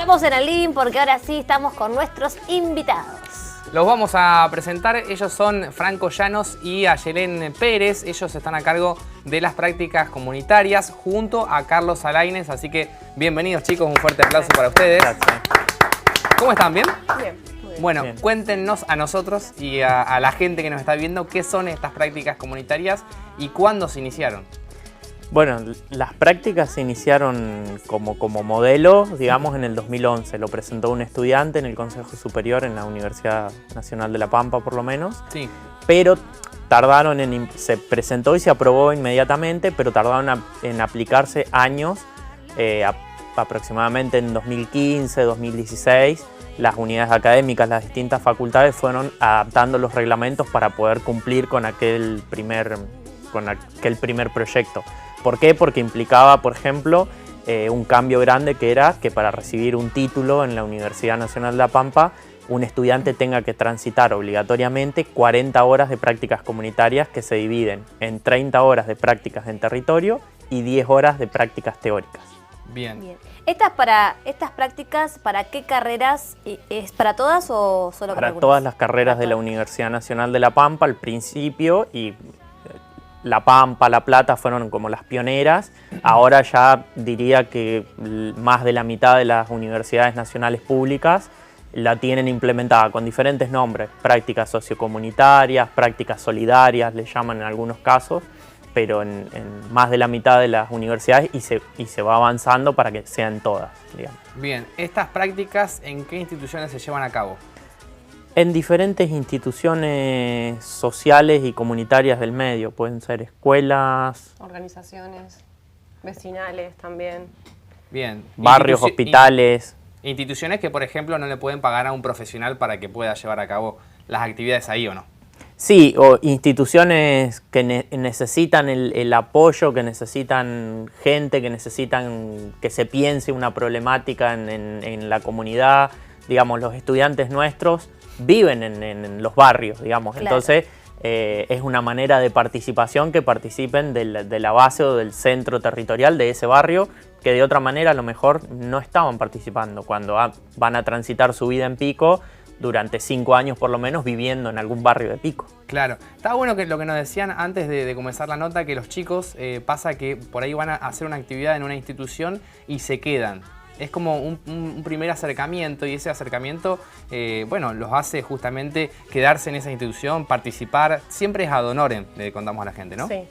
Estamos en el link porque ahora sí estamos con nuestros invitados. Los vamos a presentar. Ellos son Franco Llanos y Ayelén Pérez. Ellos están a cargo de las prácticas comunitarias junto a Carlos Alaines. Así que bienvenidos, chicos. Un fuerte aplauso para ustedes. Gracias. ¿Cómo están? ¿Bien? Bien. Bueno, Bien. Cuéntenos a nosotros y a la gente que nos está viendo qué son estas prácticas comunitarias y cuándo se iniciaron. Bueno, las prácticas se iniciaron como modelo, digamos, en el 2011. Lo presentó un estudiante en el Consejo Superior en la Universidad Nacional de La Pampa, por lo menos. Sí. Pero tardaron se presentó y se aprobó inmediatamente, pero tardaron en aplicarse años, aproximadamente en 2015, 2016. Las unidades académicas, las distintas facultades fueron adaptando los reglamentos para poder cumplir con aquel primer proyecto. ¿Por qué? Porque implicaba, por ejemplo, un cambio grande que era que para recibir un título en la Universidad Nacional de La Pampa, un estudiante tenga que transitar obligatoriamente 40 horas de prácticas comunitarias que se dividen en 30 horas de prácticas en territorio y 10 horas de prácticas teóricas. Bien. Bien. Estas prácticas, ¿para qué carreras? ¿Es para todas o solo para algunas? Todas las carreras de la Universidad Nacional de La Pampa al principio, y La Pampa, La Plata fueron como las pioneras. Ahora ya diría que más de la mitad de las universidades nacionales públicas la tienen implementada con diferentes nombres: prácticas sociocomunitarias, prácticas solidarias, le llaman en algunos casos, pero en más de la mitad de las universidades y se va avanzando para que sean todas, digamos. Bien. ¿Estas prácticas en qué instituciones se llevan a cabo? En diferentes instituciones sociales y comunitarias del medio. Pueden ser escuelas, Organizaciones vecinales también. Bien. barrios, hospitales. Instituciones que, por ejemplo, no le pueden pagar a un profesional para que pueda llevar a cabo las actividades ahí, ¿o no? Sí, o instituciones que necesitan el apoyo, que necesitan gente, que necesitan que se piense una problemática en la comunidad. Digamos, los estudiantes nuestros viven en los barrios, digamos. Claro. Entonces es una manera de participación, que participen de la base o del centro territorial de ese barrio, que de otra manera a lo mejor no estaban participando cuando van a transitar su vida en Pico durante 5 años por lo menos viviendo en algún barrio de Pico. Claro. Está bueno que lo que nos decían antes de comenzar la nota, que los chicos pasa que por ahí van a hacer una actividad en una institución y se quedan. Es como un primer acercamiento, y ese acercamiento, bueno, los hace justamente quedarse en esa institución, participar. Siempre es ad honorem, le contamos a la gente, ¿no? Sí.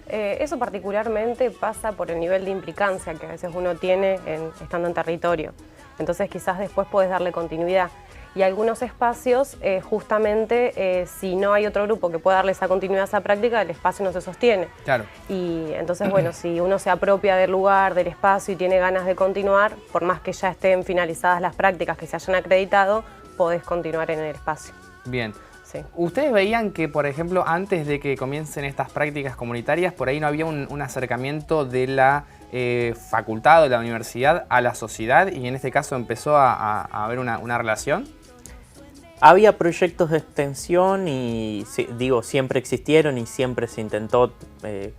Eso particularmente pasa por el nivel de implicancia que a veces uno tiene estando en territorio. Entonces quizás después podés darle continuidad. Y algunos espacios, justamente, si no hay otro grupo que pueda darle esa continuidad a esa práctica, el espacio no se sostiene. Claro. Y entonces, bueno, si uno se apropia del lugar, del espacio y tiene ganas de continuar, por más que ya estén finalizadas las prácticas que se hayan acreditado, podés continuar en el espacio. Bien. Sí. ¿Ustedes veían que, por ejemplo, antes de que comiencen estas prácticas comunitarias, por ahí no había un acercamiento de la facultad o de la universidad a la sociedad, y en este caso empezó a haber una relación? Había proyectos de extensión y, digo, siempre existieron y siempre se intentó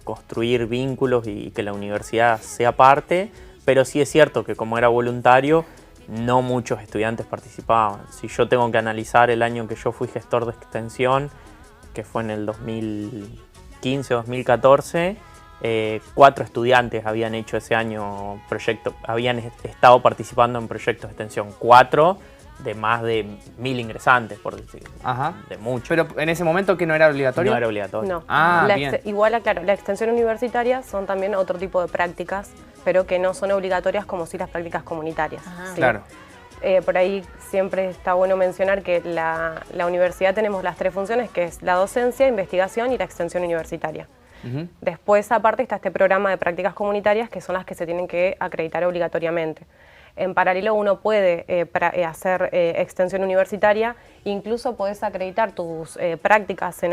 construir vínculos y que la universidad sea parte, pero sí es cierto que como era voluntario, no muchos estudiantes participaban. Si yo tengo que analizar el año que yo fui gestor de extensión, que fue en el 2015-2014, 4 estudiantes habían hecho ese año habían estado participando en proyectos de extensión. 4 de más de 1000 ingresantes, por decir. Ajá. De mucho. Pero en ese momento, ¿que no era obligatorio? No era obligatorio. No. Ah, bien. Igual, claro, la extensión universitaria son también otro tipo de prácticas, pero que no son obligatorias como si las prácticas comunitarias. Ajá. ¿sí? Claro. Por ahí siempre está bueno mencionar que la universidad tenemos las 3 funciones, que es la docencia, investigación y la extensión universitaria. Ujú. Después, aparte, está este programa de prácticas comunitarias, que son las que se tienen que acreditar obligatoriamente. En paralelo uno puede hacer extensión universitaria, incluso podés acreditar tus prácticas si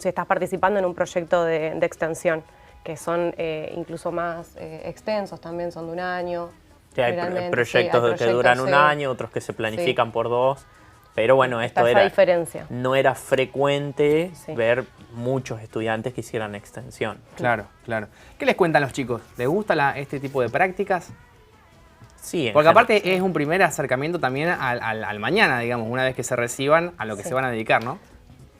estás participando en un proyecto de extensión, que son incluso más extensos, también son de 1 año. Sí, hay proyectos que duran 1 año, otros que se planifican por 2. Pero bueno, esto esa diferencia. no era frecuente Sí. ver muchos estudiantes que hicieran extensión. Claro, claro. ¿Qué les cuentan los chicos? ¿Les gusta este tipo de prácticas? Sí, Porque aparte es un primer acercamiento también al mañana, digamos, una vez que se reciban, a lo que se van a dedicar, ¿no?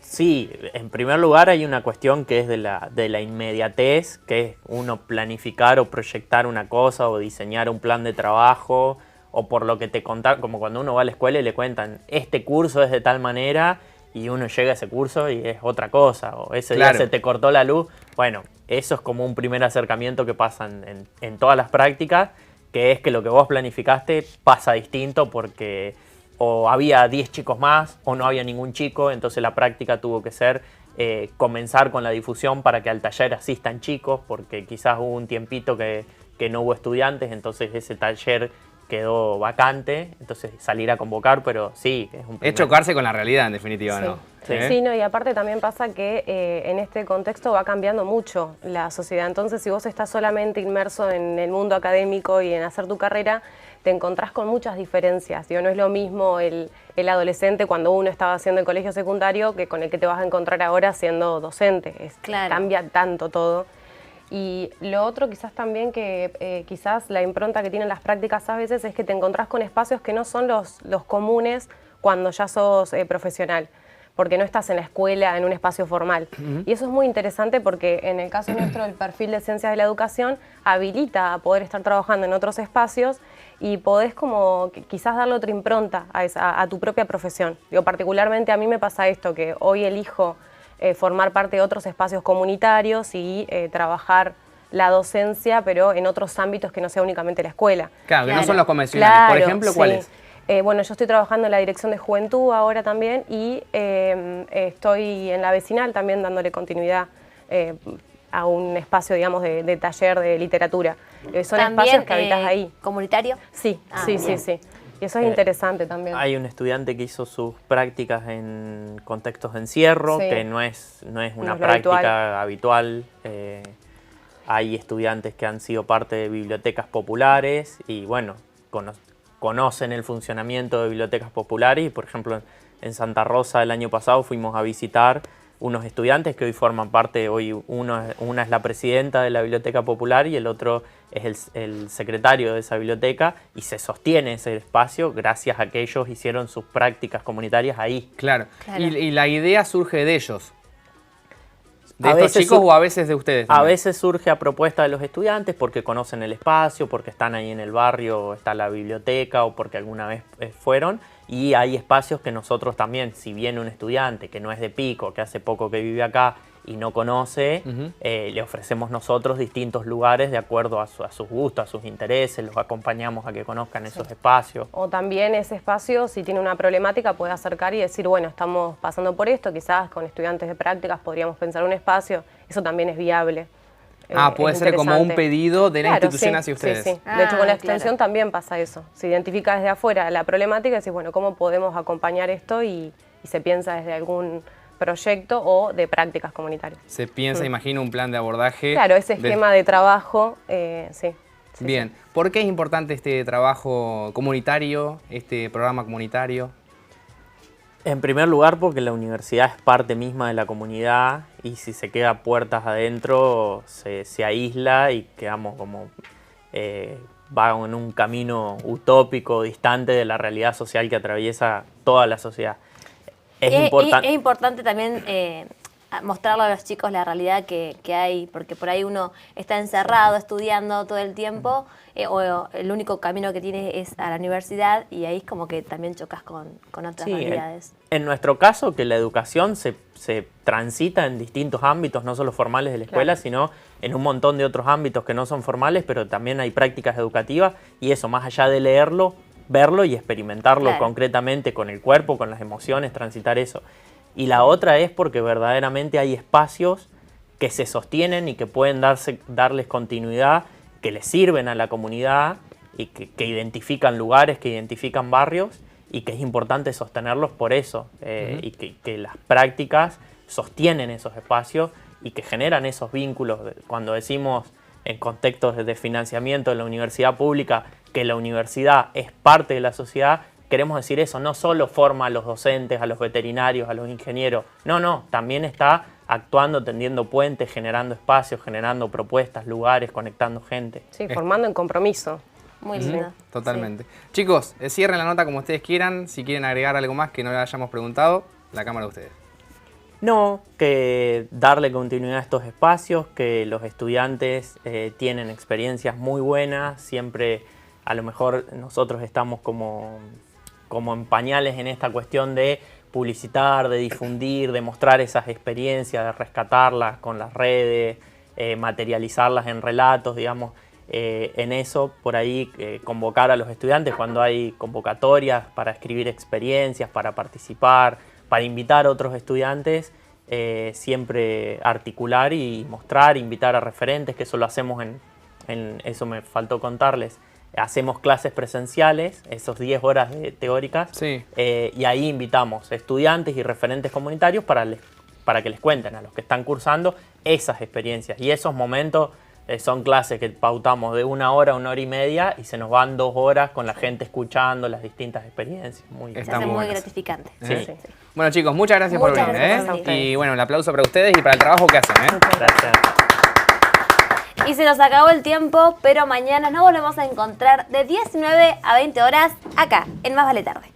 Sí, en primer lugar hay una cuestión que es de la inmediatez, que es uno planificar o proyectar una cosa o diseñar un plan de trabajo, o por lo que te contan, como cuando uno va a la escuela y le cuentan, este curso es de tal manera, y uno llega a ese curso y es otra cosa, o ese día se te cortó la luz. Bueno, eso es como un primer acercamiento que pasa en todas las prácticas, que es que lo que vos planificaste pasa distinto porque o había 10 chicos más o no había ningún chico, entonces la práctica tuvo que ser comenzar con la difusión para que al taller asistan chicos, porque quizás hubo un tiempito que no hubo estudiantes, entonces ese taller quedó vacante, entonces salir a convocar, pero sí, es un primer... Es chocarse con la realidad, en definitiva, Sí. ¿no? Sí, no, y aparte también pasa que en este contexto va cambiando mucho la sociedad. Entonces, si vos estás solamente inmerso en el mundo académico y en hacer tu carrera, te encontrás con muchas diferencias. Digo, no es lo mismo el adolescente cuando uno estaba haciendo el colegio secundario que con el que te vas a encontrar ahora siendo docente. Claro. Cambia tanto todo. Y lo otro quizás también que quizás la impronta que tienen las prácticas a veces es que te encontrás con espacios que no son los comunes cuando ya sos profesional, porque no estás en la escuela, en un espacio formal. Y eso es muy interesante porque en el caso nuestro el perfil de Ciencias de la Educación habilita a poder estar trabajando en otros espacios y podés como quizás darle otra impronta a tu propia profesión. Digo, particularmente a mí me pasa esto, que hoy elijo formar parte de otros espacios comunitarios y trabajar la docencia, pero en otros ámbitos que no sea únicamente la escuela. Claro, que no son los convencionales. Por ejemplo, sí. ¿cuáles? Bueno, yo estoy trabajando en la Dirección de Juventud ahora también y estoy en la vecinal también dándole continuidad a un espacio, digamos, de taller de literatura. Son ¿También, espacios que habitas ahí. ¿Comunitario? Sí, sí. Y eso es interesante también. Hay un estudiante que hizo sus prácticas en contextos de encierro, Sí. que no es una No es lo práctica habitual. Hay estudiantes que han sido parte de bibliotecas populares y bueno, conocen el funcionamiento de bibliotecas populares y por ejemplo en Santa Rosa el año pasado fuimos a visitar unos estudiantes que hoy forman parte, una es la presidenta de la Biblioteca Popular y el otro es el secretario de esa biblioteca y se sostiene ese espacio gracias a que ellos hicieron sus prácticas comunitarias ahí. Claro. Claro. Y la idea surge de ellos. ¿De A estos veces chicos o a veces de ustedes? A también? veces surge a propuesta de los estudiantes porque conocen el espacio, porque están ahí en el barrio, está la biblioteca o porque alguna vez fueron. Y hay espacios que nosotros también, si viene un estudiante que no es de Pico, que hace poco que vive acá y no conoce, le ofrecemos nosotros distintos lugares de acuerdo a sus gustos, a sus intereses, los acompañamos a que conozcan esos espacios. O también ese espacio, si tiene una problemática, puede acercar y decir, bueno, estamos pasando por esto, quizás con estudiantes de prácticas podríamos pensar un espacio, eso también es viable. Puede es ser como un interesante. pedido de la Claro, institución sí, hacia ustedes. Sí. De hecho, con la extensión claro. también pasa eso. Se identifica desde afuera la problemática y decís, bueno, ¿cómo podemos acompañar esto? Y se piensa desde algún proyecto o de prácticas comunitarias. Se piensa, imagino, un plan de abordaje. Claro, ese esquema de trabajo, sí. Bien. ¿Por qué es importante este trabajo comunitario, este programa comunitario? En primer lugar porque la universidad es parte misma de la comunidad y si se queda puertas adentro se aísla y quedamos como va en un camino utópico, distante de la realidad social que atraviesa toda la sociedad. Es importante también mostrarle a los chicos la realidad que hay, porque por ahí uno está encerrado estudiando todo el tiempo o el único camino que tiene es a la universidad y ahí es como que también chocas con otras realidades. En nuestro caso, que la educación se transita en distintos ámbitos, no solo formales de la escuela, Claro. sino en un montón de otros ámbitos que no son formales, pero también hay prácticas educativas y eso, más allá de leerlo, verlo y experimentarlo Claro. concretamente con el cuerpo, con las emociones, transitar eso. Y la otra es porque verdaderamente hay espacios que se sostienen y que pueden darles continuidad, que les sirven a la comunidad y que identifican lugares, que identifican barrios y que es importante sostenerlos por eso y que las prácticas sostienen esos espacios y que generan esos vínculos. Cuando decimos en contextos de financiamiento de la universidad pública que la universidad es parte de la sociedad, queremos decir eso, no solo forma a los docentes, a los veterinarios, a los ingenieros, no, también está actuando, tendiendo puentes, generando espacios, generando propuestas, lugares, conectando gente. Sí, formando en compromiso. Muy lindo. Totalmente. Chicos, cierren la nota como ustedes quieran. Si quieren agregar algo más que no le hayamos preguntado, la cámara de ustedes. No, que darle continuidad a estos espacios, que los estudiantes tienen experiencias muy buenas, siempre a lo mejor nosotros estamos como en pañales en esta cuestión de publicitar, de difundir, de mostrar esas experiencias, de rescatarlas con las redes, materializarlas en relatos, digamos, en eso, por ahí convocar a los estudiantes cuando hay convocatorias para escribir experiencias, para participar, para invitar a otros estudiantes, siempre articular y mostrar, invitar a referentes, que eso lo hacemos en eso me faltó contarles. Hacemos clases presenciales, esos 10 horas teóricas, Sí. Y ahí invitamos estudiantes y referentes comunitarios para que les cuenten a los que están cursando esas experiencias. Y esos momentos son clases que pautamos de 1 hora, 1 hora y media, y se nos van 2 horas con la gente escuchando las distintas experiencias. Se Está hace muy muy bueno. gratificante. Sí. Bueno, chicos, muchas gracias por Muchas venir. gracias a ustedes. Y bueno, el aplauso para ustedes y para el trabajo que hacen. Gracias. Y se nos acabó el tiempo, pero mañana nos volvemos a encontrar de 19 a 20 horas acá, en Más Vale Tarde.